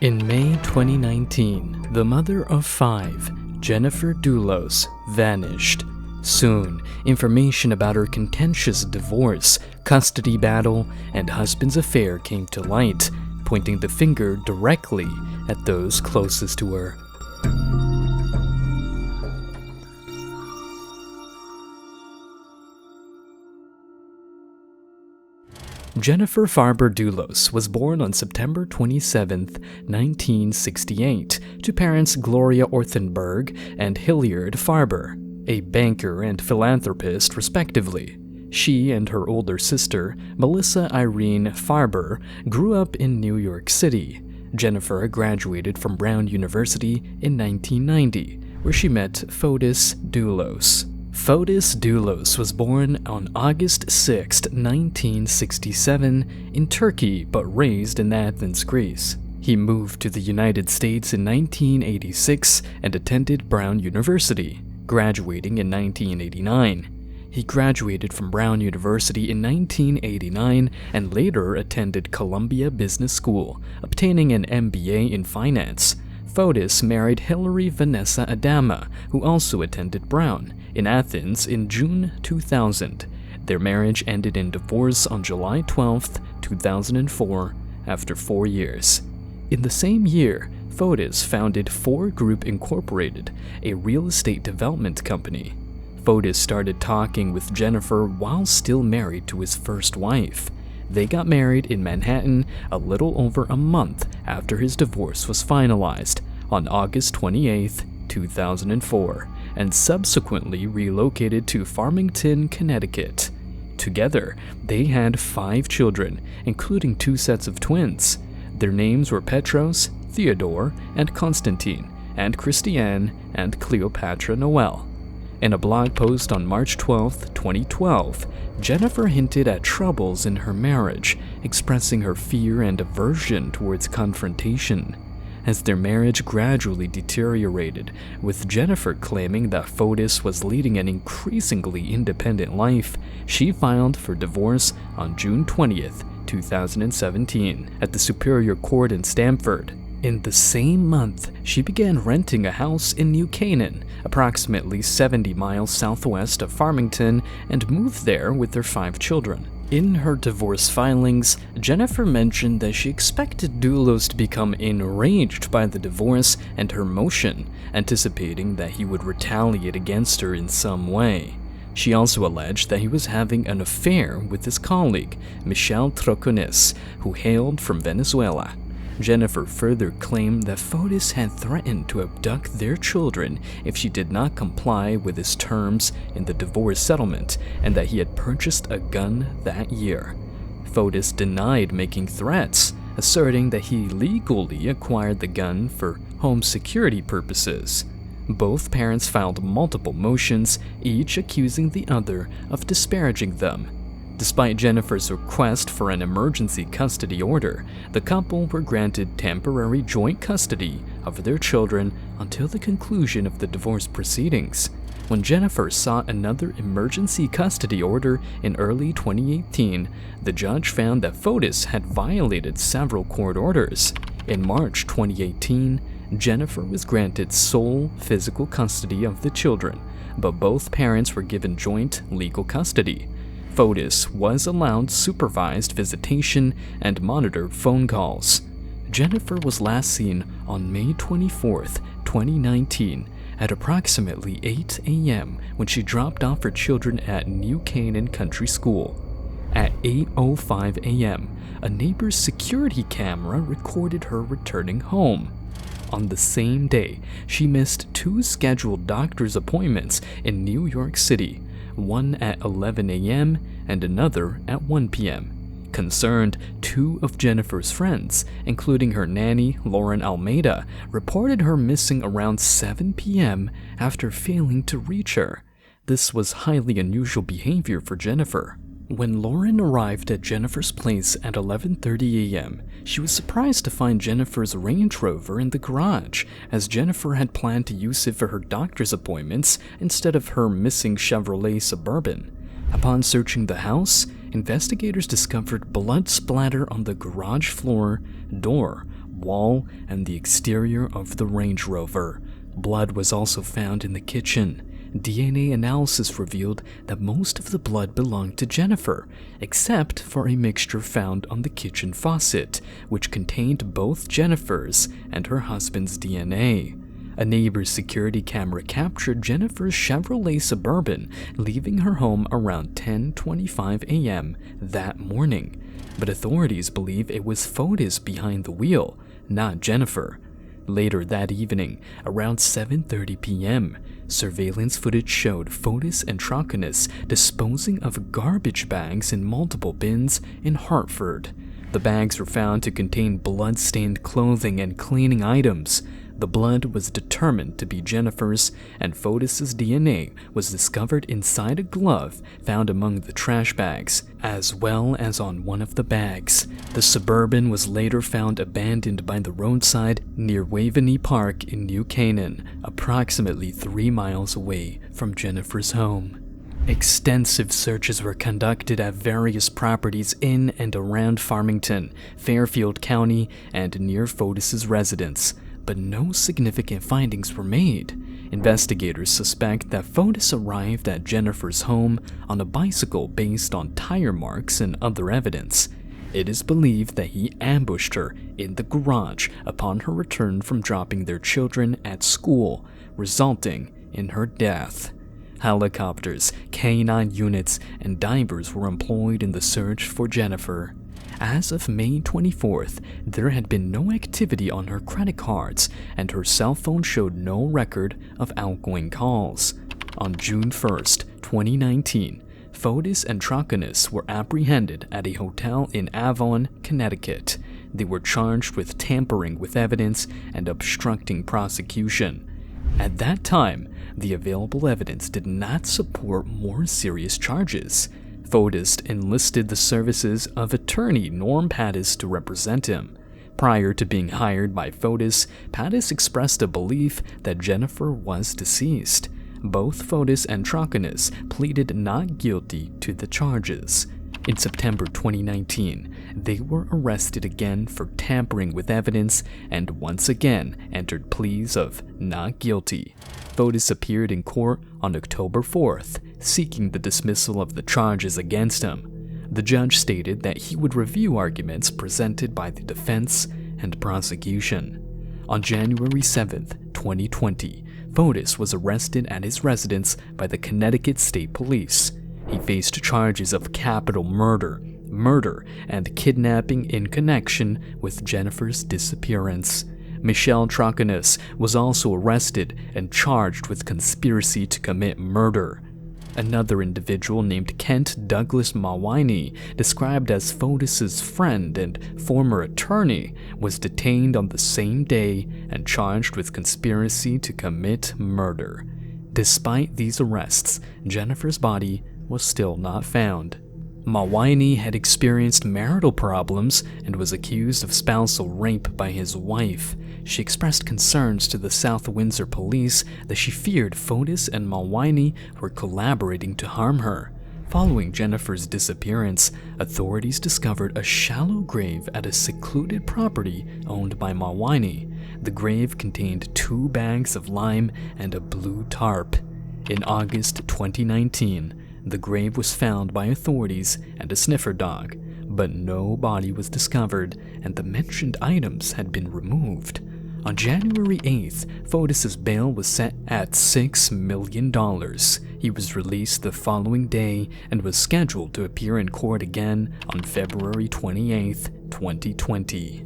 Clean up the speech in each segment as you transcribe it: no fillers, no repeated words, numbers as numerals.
In May 2019, the mother of 5, Jennifer Dulos, vanished. Soon, information about her contentious divorce, custody battle, and husband's affair came to light, pointing the finger directly at those closest to her. Jennifer Farber Dulos was born on September 27, 1968, to parents Gloria Orthenberg and Hilliard Farber, a banker and philanthropist respectively. She and her older sister, Melissa Irene Farber, grew up in New York City. Jennifer graduated from Brown University in 1990, where she met Fotis Dulos. Fotis Dulos was born on August 6, 1967, in Turkey but raised in Athens, Greece. He moved to the United States in 1986 and attended Brown University, graduating in 1989. He graduated from Brown University in 1989 and later attended Columbia Business School, obtaining an MBA in finance. Fotis married Hilary Vanessa Adama, who also attended Brown, in Athens in June 2000. Their marriage ended in divorce on July 12, 2004, after 4 years. In the same year, Fotis founded 4 Group Incorporated, a real estate development company. Fotis started talking with Jennifer while still married to his first wife. They got married in Manhattan a little over a month after his divorce was finalized on August 28, 2004, and subsequently relocated to Farmington, Connecticut. Together, they had 5 children, including 2 sets of twins. Their names were Petros, Theodore, and Constantine, and Christiane and Cleopatra Noel. In a blog post on March 12, 2012, Jennifer hinted at troubles in her marriage, expressing her fear and aversion towards confrontation. As their marriage gradually deteriorated, with Jennifer claiming that Fotis was leading an increasingly independent life, she filed for divorce on June 20, 2017, at the Superior Court in Stamford. In the same month, she began renting a house in New Canaan, approximately 70 miles southwest of Farmington, and moved there with their 5 children. In her divorce filings, Jennifer mentioned that she expected Dulos to become enraged by the divorce and her motion, anticipating that he would retaliate against her in some way. She also alleged that he was having an affair with his colleague, Michelle Troconis, who hailed from Venezuela. Jennifer further claimed that Fotis had threatened to abduct their children if she did not comply with his terms in the divorce settlement, and that he had purchased a gun that year. Fotis denied making threats, asserting that he legally acquired the gun for home security purposes. Both parents filed multiple motions, each accusing the other of disparaging them. Despite Jennifer's request for an emergency custody order, the couple were granted temporary joint custody of their children until the conclusion of the divorce proceedings. When Jennifer sought another emergency custody order in early 2018, the judge found that Fotis had violated several court orders. In March 2018, Jennifer was granted sole physical custody of the children, but both parents were given joint legal custody. Fotis was allowed supervised visitation and monitored phone calls. Jennifer was last seen on May 24, 2019, at approximately 8 a.m. when she dropped off her children at New Canaan Country School. At 8:05 a.m., a neighbor's security camera recorded her returning home. On the same day, she missed 2 scheduled doctor's appointments in New York City, one at 11 a.m. and another at 1 p.m. Concerned, 2 of Jennifer's friends, including her nanny, Lauren Almeida, reported her missing around 7 p.m. after failing to reach her. This was highly unusual behavior for Jennifer. When Lauren arrived at Jennifer's place at 11:30 a.m., she was surprised to find Jennifer's Range Rover in the garage, as Jennifer had planned to use it for her doctor's appointments instead of her missing Chevrolet Suburban. Upon searching the house, investigators discovered blood splatter on the garage floor, door, wall and the exterior of the Range Rover. Blood was also found in the kitchen. DNA analysis revealed that most of the blood belonged to Jennifer, except for a mixture found on the kitchen faucet, which contained both Jennifer's and her husband's DNA. A neighbor's security camera captured Jennifer's Chevrolet Suburban leaving her home around 10:25 a.m. that morning, but authorities believe it was Fotis behind the wheel, not Jennifer. Later that evening, around 7:30 p.m., surveillance footage showed Fotis and Troconis disposing of garbage bags in multiple bins in Hartford. The bags were found to contain blood-stained clothing and cleaning items. The blood was determined to be Jennifer's, and Fotis' DNA was discovered inside a glove found among the trash bags, as well as on one of the bags. The Suburban was later found abandoned by the roadside near Waveney Park in New Canaan, approximately 3 miles away from Jennifer's home. Extensive searches were conducted at various properties in and around Farmington, Fairfield County, and near Fotis' residence, but no significant findings were made. Investigators suspect that Fotis arrived at Jennifer's home on a bicycle based on tire marks and other evidence. It is believed that he ambushed her in the garage upon her return from dropping their children at school, resulting in her death. Helicopters, K-9 units, and divers were employed in the search for Jennifer. As of May 24th, there had been no activity on her credit cards, and her cell phone showed no record of outgoing calls. On June 1st, 2019, Fotis and Troconis were apprehended at a hotel in Avon, Connecticut. They were charged with tampering with evidence and obstructing prosecution. At that time, the available evidence did not support more serious charges. Fotis enlisted the services of attorney Norm Pattis to represent him. Prior to being hired by Fotis, Pattis expressed a belief that Jennifer was deceased. Both Fotis and Troconis pleaded not guilty to the charges. In September 2019, they were arrested again for tampering with evidence and once again entered pleas of not guilty. Fotis appeared in court on October 4th, seeking the dismissal of the charges against him. The judge stated that he would review arguments presented by the defense and prosecution. On January 7th, 2020, Fotis was arrested at his residence by the Connecticut State Police. He faced charges of capital murder, and kidnapping in connection with Jennifer's disappearance. Michelle Troconis was also arrested and charged with conspiracy to commit murder. Another individual named Kent Douglas Mawini, described as Fotis' friend and former attorney, was detained on the same day and charged with conspiracy to commit murder. Despite these arrests, Jennifer's body was still not found. Mawini had experienced marital problems and was accused of spousal rape by his wife. She expressed concerns to the South Windsor police that she feared Fotis and Mawini were collaborating to harm her. Following Jennifer's disappearance, authorities discovered a shallow grave at a secluded property owned by Mawini. The grave contained 2 bags of lime and a blue tarp. In August 2019, the grave was found by authorities and a sniffer dog, but no body was discovered and the mentioned items had been removed. On January 8th, Fotis' bail was set at $6 million. He was released the following day and was scheduled to appear in court again on February 28th, 2020.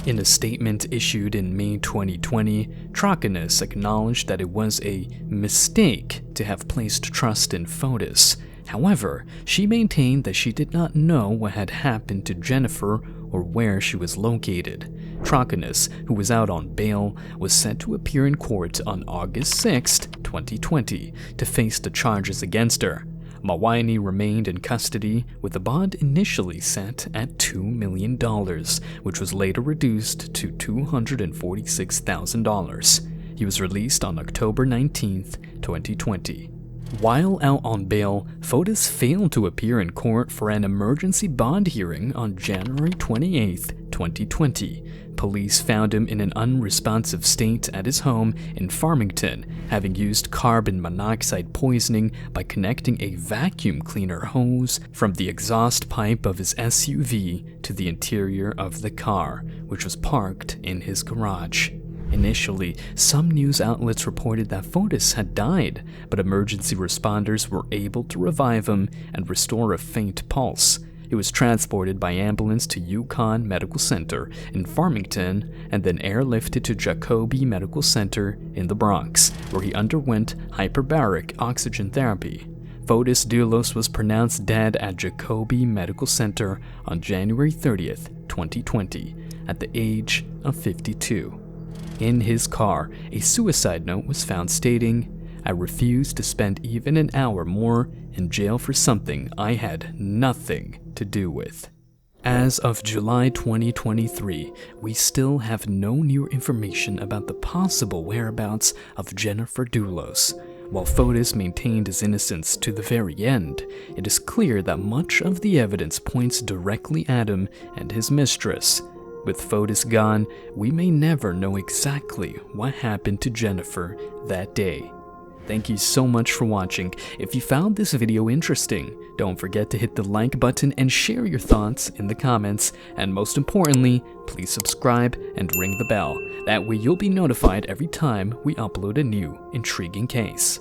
In a statement issued in May 2020, Troconis acknowledged that it was a mistake to have placed trust in Fotis. However, she maintained that she did not know what had happened to Jennifer or where she was located. Troconis, who was out on bail, was set to appear in court on August 6, 2020, to face the charges against her. Mawini remained in custody with the bond initially set at $2 million, which was later reduced to $246,000. He was released on October 19, 2020. While out on bail, Fotis failed to appear in court for an emergency bond hearing on January 28, 2020. Police found him in an unresponsive state at his home in Farmington, having used carbon monoxide poisoning by connecting a vacuum cleaner hose from the exhaust pipe of his SUV to the interior of the car, which was parked in his garage. Initially, some news outlets reported that Fotis had died, but emergency responders were able to revive him and restore a faint pulse. He was transported by ambulance to UConn Medical Center in Farmington and then airlifted to Jacobi Medical Center in the Bronx, where he underwent hyperbaric oxygen therapy. Fotis Dulos was pronounced dead at Jacobi Medical Center on January 30th, 2020, at the age of 52. In his car, a suicide note was found stating, "I refuse to spend even an hour more in jail for something I had nothing to do with." As of July 2023, we still have no new information about the possible whereabouts of Jennifer Dulos. While Fotis maintained his innocence to the very end, it is clear that much of the evidence points directly at him and his mistress. With Fotis gone, we may never know exactly what happened to Jennifer that day. Thank you so much for watching. If you found this video interesting, don't forget to hit the like button and share your thoughts in the comments. And most importantly, please subscribe and ring the bell. That way you'll be notified every time we upload a new intriguing case.